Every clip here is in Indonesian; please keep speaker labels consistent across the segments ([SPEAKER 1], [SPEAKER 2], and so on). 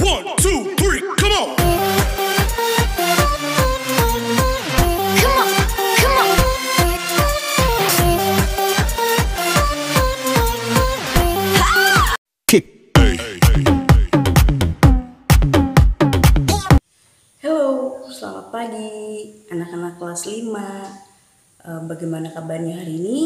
[SPEAKER 1] 1, 2, 3, come on. Kick.
[SPEAKER 2] Halo, selamat pagi anak-anak kelas 5. Bagaimana kabarnya hari ini?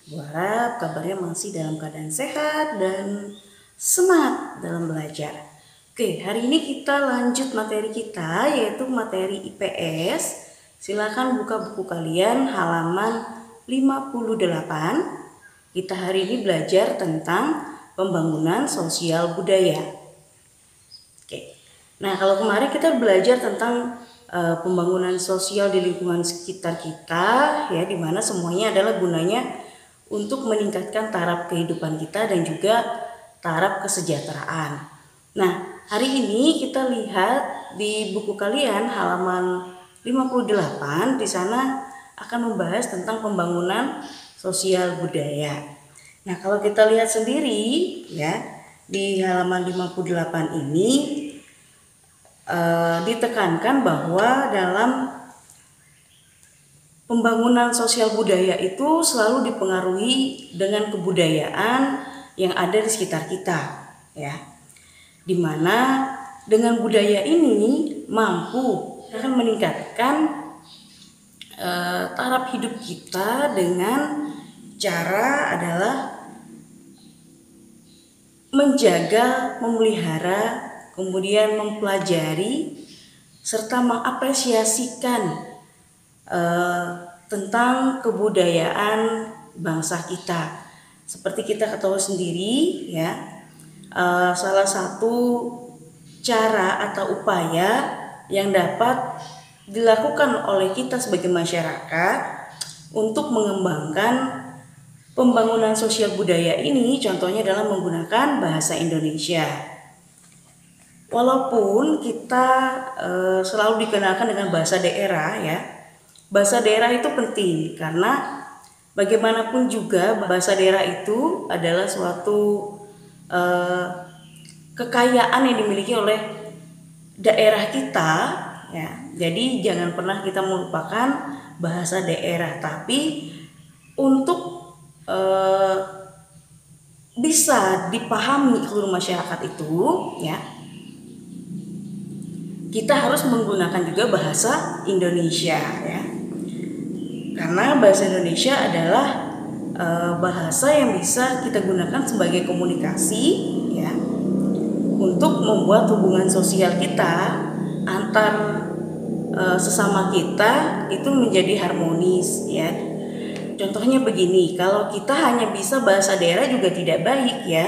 [SPEAKER 2] Gue harap kabarnya masih dalam keadaan sehat dan semangat dalam belajar. Oke, hari ini kita lanjut materi kita, yaitu materi IPS. Silakan buka buku kalian halaman 58. Kita hari ini belajar tentang pembangunan sosial budaya. Oke. Nah, kalau kemarin kita belajar tentang pembangunan sosial di lingkungan sekitar kita, ya, di mana semuanya adalah gunanya untuk meningkatkan taraf kehidupan kita dan juga taraf kesejahteraan. Nah, hari ini kita lihat di buku kalian halaman 58, di sana akan membahas tentang pembangunan sosial budaya. Nah, kalau kita lihat sendiri, ya, di halaman 58 ini ditekankan bahwa dalam pembangunan sosial budaya itu selalu dipengaruhi dengan kebudayaan yang ada di sekitar kita, ya, dimana dengan budaya ini mampu akan meningkatkan taraf hidup kita dengan cara adalah menjaga, memelihara, kemudian mempelajari serta mengapresiasikan tentang kebudayaan bangsa kita. Seperti kita ketahui sendiri, ya, salah satu cara atau upaya yang dapat dilakukan oleh kita sebagai masyarakat untuk mengembangkan pembangunan sosial budaya ini, contohnya adalah menggunakan bahasa Indonesia. Walaupun kita selalu dikenalkan dengan bahasa daerah, ya, bahasa daerah itu penting karena bagaimanapun juga bahasa daerah itu adalah suatu kekayaan yang dimiliki oleh daerah kita, ya. Jadi jangan pernah kita melupakan bahasa daerah, tapi untuk bisa dipahami seluruh masyarakat itu, ya, kita harus menggunakan juga bahasa Indonesia, ya, karena bahasa Indonesia adalah bahasa yang bisa kita gunakan sebagai komunikasi, ya, untuk membuat hubungan sosial kita antar sesama kita itu menjadi harmonis, ya. Contohnya begini, kalau kita hanya bisa bahasa daerah juga tidak baik, ya,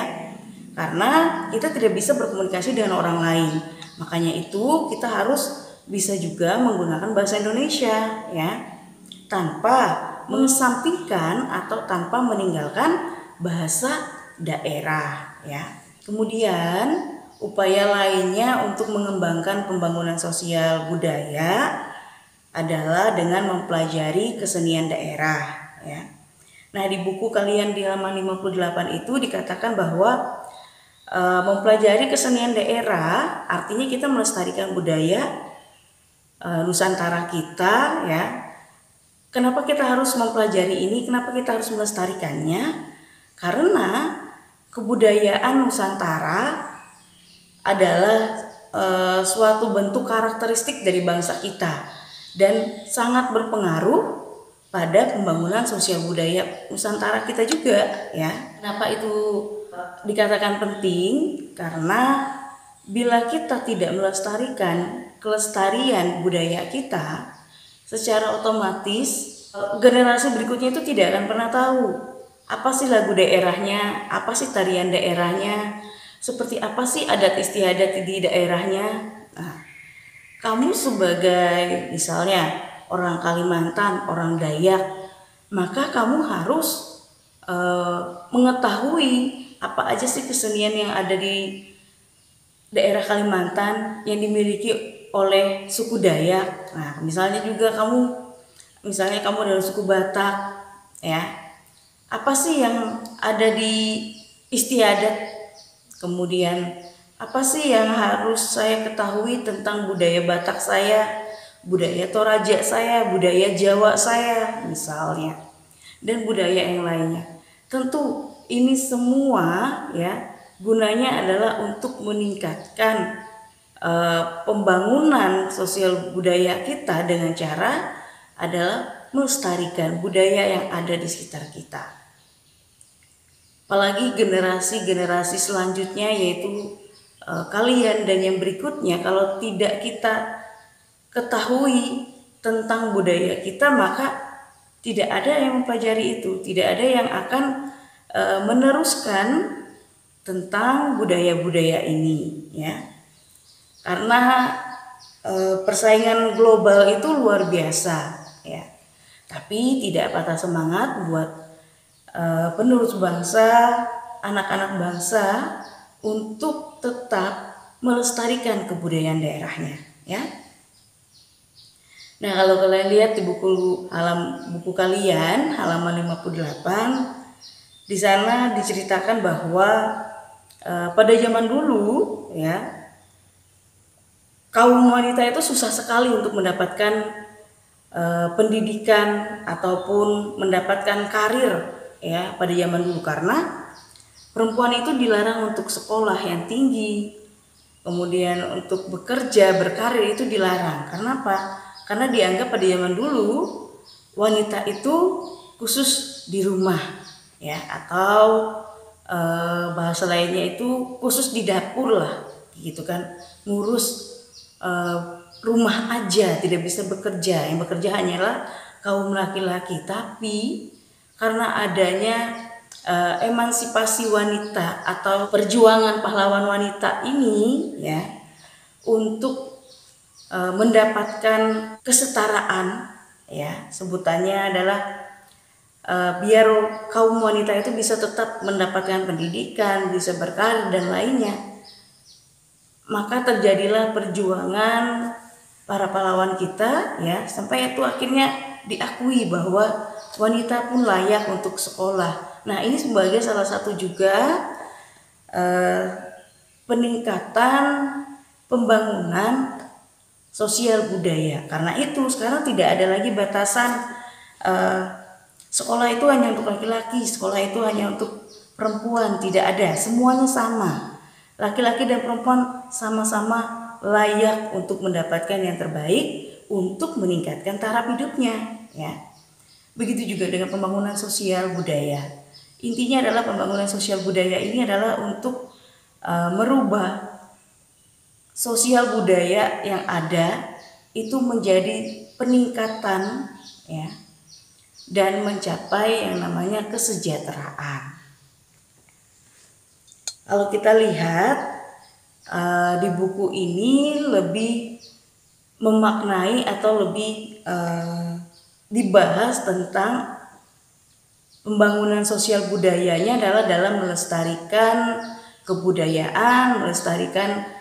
[SPEAKER 2] karena kita tidak bisa berkomunikasi dengan orang lain. Makanya itu kita harus bisa juga menggunakan bahasa Indonesia, ya, tanpa mengesampingkan atau tanpa meninggalkan bahasa daerah, ya. Kemudian upaya lainnya untuk mengembangkan pembangunan sosial budaya adalah dengan mempelajari kesenian daerah, ya. Nah, di buku kalian di halaman 58 itu dikatakan bahwa mempelajari kesenian daerah artinya kita melestarikan budaya Nusantara kita, ya. Kenapa kita harus mempelajari ini? Kenapa kita harus melestarikannya? Karena kebudayaan Nusantara adalah suatu bentuk karakteristik dari bangsa kita dan sangat berpengaruh pada pembangunan sosial budaya Nusantara kita juga, ya. Kenapa itu dikatakan penting? Karena bila kita tidak melestarikan kelestarian budaya kita, secara otomatis generasi berikutnya itu tidak akan pernah tahu apa sih lagu daerahnya, apa sih tarian daerahnya, seperti apa sih adat istiadat di daerahnya. Nah, kamu sebagai misalnya orang Kalimantan, orang Dayak, maka kamu harus mengetahui apa aja sih kesenian yang ada di daerah Kalimantan yang dimiliki oleh suku Dayak. Nah, misalnya juga kamu dari suku Batak, ya. Apa sih yang ada di istiadat, kemudian Apa sih yang harus saya ketahui tentang budaya Batak saya, budaya Toraja saya, budaya Jawa saya misalnya, dan budaya yang lainnya. Tentu ini semua ya gunanya adalah untuk meningkatkan pembangunan sosial budaya kita dengan cara adalah melestarikan budaya yang ada di sekitar kita. Apalagi generasi-generasi selanjutnya yaitu kalian dan yang berikutnya, kalau tidak kita ketahui tentang budaya kita, maka tidak ada yang mempelajari itu, tidak ada yang akan meneruskan tentang budaya-budaya ini ya. Karena persaingan global itu luar biasa ya. Tapi tidak patah semangat buat penerus bangsa, anak-anak bangsa untuk tetap melestarikan kebudayaan daerahnya ya. Nah, kalau kalian lihat di buku kalian halaman 58, di sana diceritakan bahwa pada zaman dulu ya, kaum wanita itu susah sekali untuk mendapatkan pendidikan ataupun mendapatkan karir ya pada zaman dulu, karena perempuan itu dilarang untuk sekolah yang tinggi, kemudian untuk bekerja, berkarir itu dilarang. Karena apa? Karena dianggap pada zaman dulu wanita itu khusus di rumah ya, atau bahasa lainnya itu khusus di dapur lah gitu kan, ngurus rumah aja, tidak bisa bekerja. Yang bekerja hanyalah kaum laki-laki. Tapi karena adanya emansipasi wanita atau perjuangan pahlawan wanita ini ya, untuk mendapatkan kesetaraan ya, sebutannya adalah biar kaum wanita itu bisa tetap mendapatkan pendidikan, bisa berkarir dan lainnya, maka terjadilah perjuangan para pahlawan kita ya, sampai itu akhirnya diakui bahwa wanita pun layak untuk sekolah. Nah, ini sebagai salah satu juga peningkatan pembangunan sosial budaya. Karena itu sekarang tidak ada lagi batasan sekolah itu hanya untuk laki-laki, sekolah itu hanya untuk perempuan, tidak ada. Semuanya sama. Laki-laki dan perempuan sama-sama layak untuk mendapatkan yang terbaik untuk meningkatkan taraf hidupnya ya. Begitu juga dengan pembangunan sosial budaya. Intinya adalah pembangunan sosial budaya ini adalah untuk merubah sosial budaya yang ada itu menjadi peningkatan ya, dan mencapai yang namanya kesejahteraan. Kalau kita lihat di buku ini lebih memaknai atau lebih dibahas tentang pembangunan sosial budayanya adalah dalam melestarikan kebudayaan, melestarikan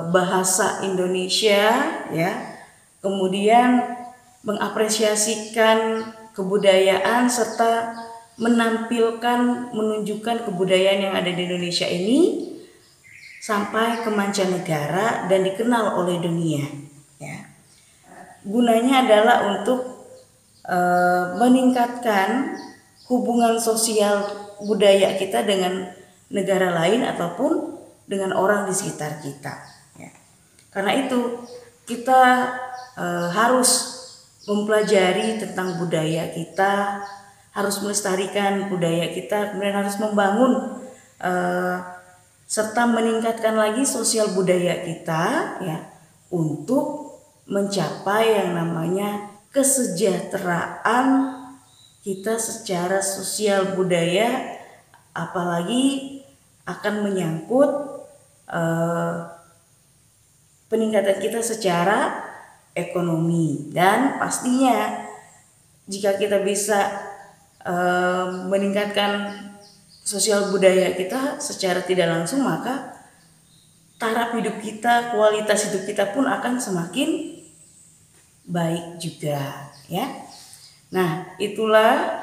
[SPEAKER 2] bahasa Indonesia ya, kemudian mengapresiasikan kebudayaan serta menampilkan, menunjukkan kebudayaan yang ada di Indonesia ini sampai ke mancanegara dan dikenal oleh dunia ya. Gunanya adalah untuk meningkatkan hubungan sosial budaya kita dengan negara lain ataupun dengan orang di sekitar kita ya. Karena itu kita harus mempelajari tentang budaya kita, harus melestarikan budaya kita, kemudian harus membangun serta meningkatkan lagi sosial budaya kita ya, untuk mencapai yang namanya kesejahteraan kita secara sosial budaya, apalagi akan menyangkut peningkatan kita secara ekonomi. Dan pastinya jika kita bisa meningkatkan sosial budaya kita secara tidak langsung, maka taraf hidup kita, kualitas hidup kita pun akan semakin baik juga ya. Nah, itulah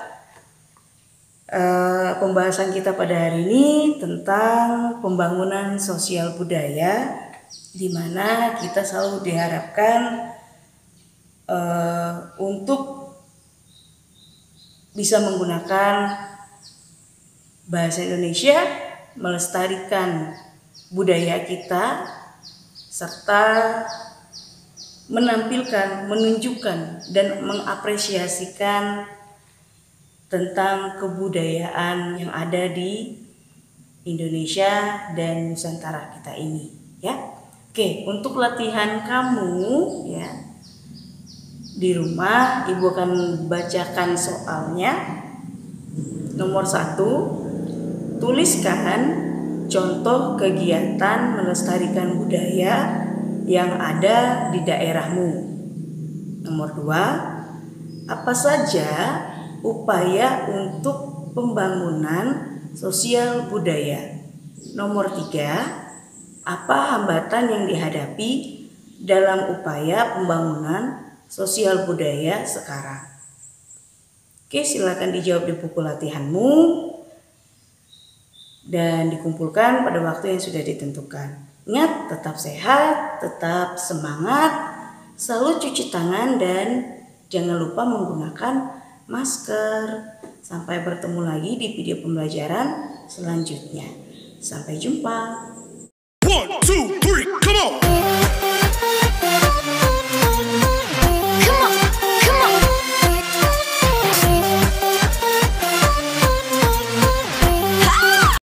[SPEAKER 2] Pembahasan kita pada hari ini tentang pembangunan sosial budaya, di mana kita selalu diharapkan untuk bisa menggunakan bahasa Indonesia, melestarikan budaya kita, serta menampilkan, menunjukkan, dan mengapresiasikan tentang kebudayaan yang ada di Indonesia dan Nusantara kita ini, ya. Oke, untuk latihan kamu, ya, di rumah, Ibu akan bacakan soalnya. Nomor 1, tuliskan contoh kegiatan melestarikan budaya yang ada di daerahmu. Nomor 2, apa saja upaya untuk pembangunan sosial budaya. Nomor 3, apa hambatan yang dihadapi dalam upaya pembangunan sosial budaya sekarang? Oke, silakan dijawab di buku latihanmu dan dikumpulkan pada waktu yang sudah ditentukan. Ingat, tetap sehat, tetap semangat, selalu cuci tangan, dan jangan lupa menggunakan masker. Sampai bertemu lagi di video pembelajaran selanjutnya. Sampai jumpa.
[SPEAKER 1] 1, 2